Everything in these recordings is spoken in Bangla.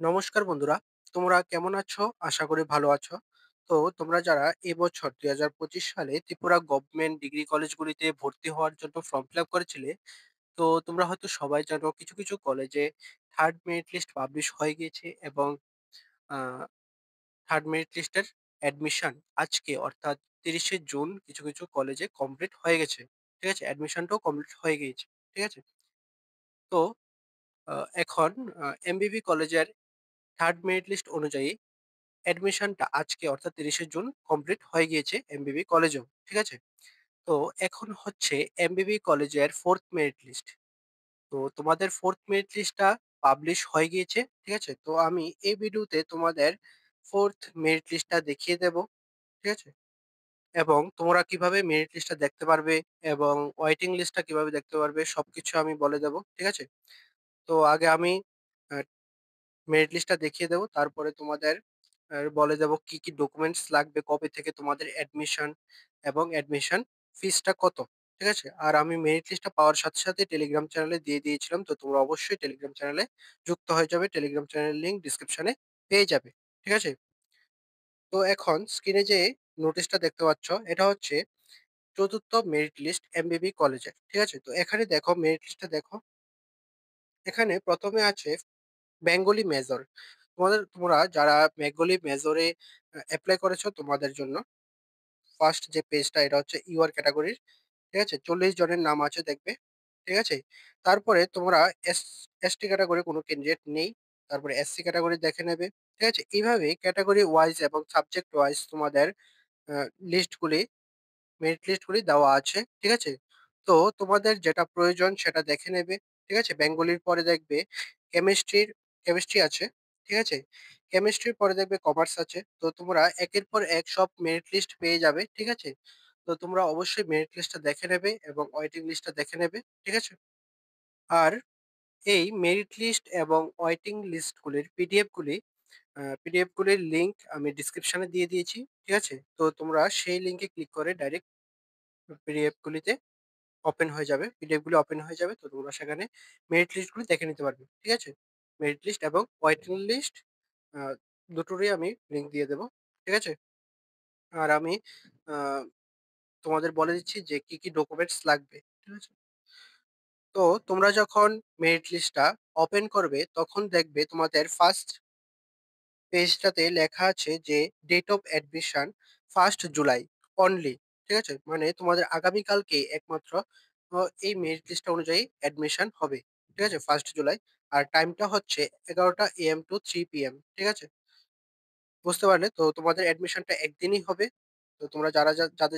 নমস্কার বন্ধুরা, তোমরা কেমন আছো? আশা করি ভালো আছো। তো তোমরা যারা এবছর ২০২৫ সালে ত্রিপুরা গভর্নমেন্ট ডিগ্রি কলেজগুলিতে ভর্তি হওয়ার জন্য ফর্ম ফিল আপ করেছিলে, তো তোমরা হয়তো সবাই জানো কিছু, কিছু কলেজে 3rd মেরিট লিস্ট পাবলিশ হয়ে গিয়েছে এবং আ 3rd মেরিট লিস্টের অ্যাডমিশন আজকে অর্থাৎ ৩০শে জুন কিছু, কিছু কলেজে কমপ্লিট হয়ে গেছে। ঠিক আছে? অ্যাডমিশনটাও কমপ্লিট হয়ে গিয়েছে। ঠিক আছে? তো আ এখন এমবিবি কলেজের 3rd মেরিট লিস্ট অনুযায়ী অ্যাডমিশনটা আজকে অর্থাৎ ৩০শে জুন কমপ্লিট হয়ে গিয়েছে এমবিবি কলেজেও। ঠিক আছে? তো এখন হচ্ছে এমবিবি কলেজের 4th মেরিট লিস্ট। তো তোমাদের 4th মেরিট লিস্টটা পাবলিশ হয়ে গিয়েছে। ঠিক আছে? তো আমি এই ভিডিওতে তোমাদের 4th মেরিট লিস্টটা দেখিয়ে দেব। ঠিক আছে? এবং তোমরা কিভাবে মেরিট লিস্টটা দেখতে পারবে এবং ওয়েটিং লিস্টটা কিভাবে দেখতে পারবে সবকিছু আমি বলে দেব। ঠিক আছে? তো আগে আমি আ মেরিট লিস্টটা দেখিয়ে দেব। তারপরে তোমাদের বলে দেব কি, কি ডকুমেন্টস লাগবে, কবে থেকে তোমাদের অ্যাডমিশন এবং অ্যাডমিশন ফিসটা কত। ঠিক আছে? আর আমি মেরিট লিস্টটা পাওয়ার সাথে, সাথে টেলিগ্রাম চ্যানেলে দিয়ে দিয়েছিলাম। তো তোমরা অবশ্যই টেলিগ্রাম চ্যানেলে যুক্ত হয়ে যাবে। টেলিগ্রাম চ্যানেলের লিঙ্ক ডেসক্রিপশনে পেয়ে যাবে। ঠিক আছে? তো এখন স্ক্রিনে যে নোটিশটা দেখতে পাচ্ছ, এটা হচ্ছে ৪র্থ মেরিট লিস্ট এমবিবি কলেজের। ঠিক আছে? তো এখানে দেখো মেরিট লিস্টটা দেখো। এখানে ১ম এ আছে বেঙ্গলি মেজর। তোমরা যারা বেঙ্গলি মেজরে এপ্লাই করেছো তোমাদের জন্য ফার্স্ট যে পেজটা এটা হচ্ছে ইউআর ক্যাটেগরির। ঠিক আছে? ৪০ জনের নাম আছে দেখবে। ঠিক আছে? তারপরে তোমরা এস এসটি ক্যাটেগরি কোনো ক্যান্ডিডেট নেই। তারপরে এসসি ক্যাটেগরি দেখে নেবে। ঠিক আছে? এইভাবে ক্যাটেগরি ওয়াইজ এবং সাবজেক্ট ওয়াইজ তোমাদের আ লিস্টগুলি মেরিট লিস্টগুলি দেওয়া আছে। ঠিক আছে? তো তোমাদের যেটা প্রয়োজন সেটা দেখে নেবে। ঠিক আছে? বেঙ্গলির পরে দেখবে কেমিস্ট্রি আছে। ঠিক আছে? কেমিস্ট্রির পরে দেখবে কমার্স আছে। তো তোমরা একের পর এক সব মেরিট লিস্ট পেয়ে যাবে। ঠিক আছে? তো তোমরা অবশ্যই মেরিট লিস্টটা দেখে নেবে এবং ওয়েটিং লিস্টটা দেখে নেবে। ঠিক আছে? আর এই মেরিট লিস্ট এবং ওয়েটিং লিস্টগুলির পিডিএফ গুলির লিংক আমি ডেসক্রিপশনে দিয়ে দিয়েছি। ঠিক আছে? তো তোমরা সেই লিংকে ক্লিক করে ডাইরেক্ট পিডিএফ গুলিতে পিডিএফ গুলো ওপেন হয়ে যাবে। তো তোমরা সেখানে মেরিট লিস্ট গুলো দেখে নিতে পারবে। ঠিক আছে? মেরিট লিস্ট এবং ওয়েটিং লিস্ট আ দুটোরই আমি লিংক দিয়ে দেব। ঠিক আছে? আর আমি আ তোমাদের বলে দিচ্ছি যে কি, কি ডকুমেন্টস লাগবে। ঠিক আছে? তো তোমরা যখন মেরিট লিস্টটা ওপেন করবে তখন দেখবে তোমাদের ফার্স্ট পেজটাতে লেখা আছে যে date of admission 1st July only. ঠিক আছে? মানে তোমাদের আগামীকালকে একমাত্র এই মেরিট লিস্ট অনুযায়ী অ্যাডমিশন হবে। ঠিক আছে? 1st জুলাই। আর টাইমটা হচ্ছে 11টা AM টু 3 PM। ঠিক আছে? বুঝতে পারলে? তো তোমাদের অ্যাডমিশনটা একদিনই হবে। তো তোমরা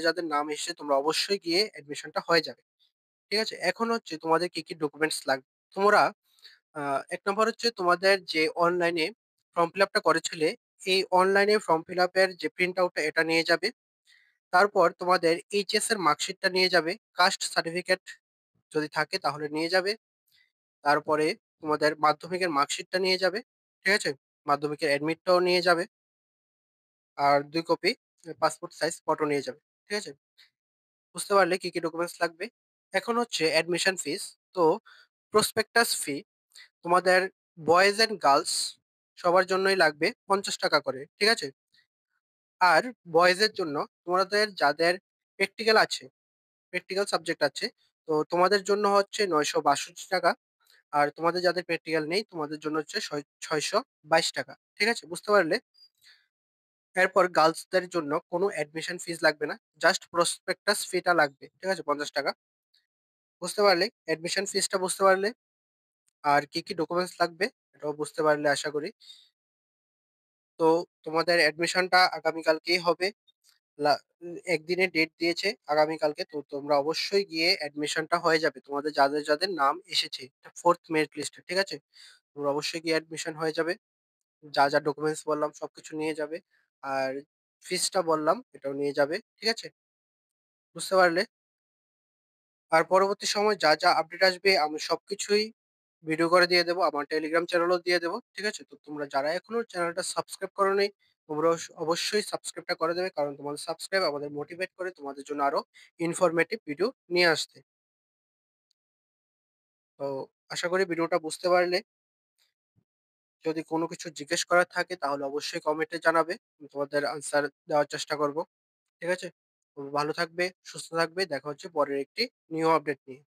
যাদের নাম এসেছে তোমরা অবশ্যই গিয়ে অ্যাডমিশনটা হয়ে যাবে। ঠিক আছে? এখন হচ্ছে তোমাদের কি, কি ডকুমেন্টস লাগবে। তোমরা আ ১ নম্বর হচ্ছে তোমাদের যে অনলাইনে ফর্ম ফিল আপটা করেছিলে, এই অনলাইনে ফর্ম ফিল আপের যে প্রিন্ট আউটটা এটা নিয়ে যাবে। তারপর তোমাদের এইচএস এর মার্কশিটটা নিয়ে যাবে। কাস্ট সার্টিফিকেট যদি থাকে তাহলে নিয়ে যাবে। তারপরে তোমাদের মাধ্যমিকের মার্কশিটটা নিয়ে যাবে। ঠিক আছে? মাধ্যমিকের অ্যাডমিটটাও নিয়ে যাবে। আর ২ কপি পাসপোর্ট সাইজ ফটো নিয়ে যাবে। ঠিক আছে? বুঝতে পারলে কি, কি ডকুমেন্টস লাগবে। এখন হচ্ছে অ্যাডমিশন ফিস। তো প্রসপেক্টাস ফি তোমাদের বয়েজ অ্যান্ড গার্লস সবার জন্যই লাগবে ৳৫০ করে। ঠিক আছে? আর বয়েজের জন্য তোমাদের যাদের প্র্যাকটিক্যাল আছে, প্র্যাকটিক্যাল সাবজেক্ট আছে, তো তোমাদের জন্য হচ্ছে ৳৯৬২। আর তোমাদের যাদের প্র্যাকটিক্যাল নেই তোমাদের জন্য হচ্ছে ৳৬২২। ঠিক আছে? বুঝতে পারলে? এরপর গার্লসদের জন্য কোনো অ্যাডমিশন ফিস লাগবে না। জাস্ট প্রসপেক্টাস ফিটা লাগবে। ঠিক আছে? ৳৫০। বুঝতে পারলে? অ্যাডমিশন ফিসটা বুঝতে পারলে? আর কি, কি ডকুমেন্টস লাগবে এটাও বুঝতে পারলে আশা করি। তো তোমাদের অ্যাডমিশনটা আগামীকালকেই হবে। লা একদিনের ডেট দিয়েছে আগামীকালকে। তো তোমরা অবশ্যই গিয়ে অ্যাডমিশনটা হয়ে যাবে। তোমাদের যাদের নাম এসেছে 4th মেরিট লিস্টে, ঠিক আছে? তোমরা অবশ্যই গিয়ে অ্যাডমিশন হয়ে যাবে। যা ডকুমেন্টস বললাম সবকিছু নিয়ে যাবে। আর ফিসটা বললাম এটাও নিয়ে যাবে। ঠিক আছে? বুঝতে পারলে? আর পরবর্তী সময়ে যা আপডেট আসবে আমি সবকিছুই ভিডিও করে দিয়ে দেবো। আমার টেলিগ্রাম চ্যানেলেও দিয়ে দেবো। ঠিক আছে? তো তোমরা যারা এখনো চ্যানেলটা সাবস্ক্রাইব করোনি, তোমরা অবশ্যই সাবস্ক্রাইবটা করে দেবে। কারণ তোমাদের সাবস্ক্রাইব আমাদের মোটিভেট করে তোমাদের জন্য আরো ইনফরমেটিভ ভিডিও নিয়ে আসতে। তো আশা করি ভিডিওটা বুঝতে পারলে। যদি কোনো কিছু জিজ্ঞেস করার থাকে তাহলে অবশ্যই কমেন্টে জানাবে। আমি তোমাদের আনসার দেওয়ার চেষ্টা করব। ঠিক আছে? তো ভালো থাকবে, সুস্থ থাকবে। দেখা হচ্ছে পরের একটি নিউ আপডেট নিয়ে।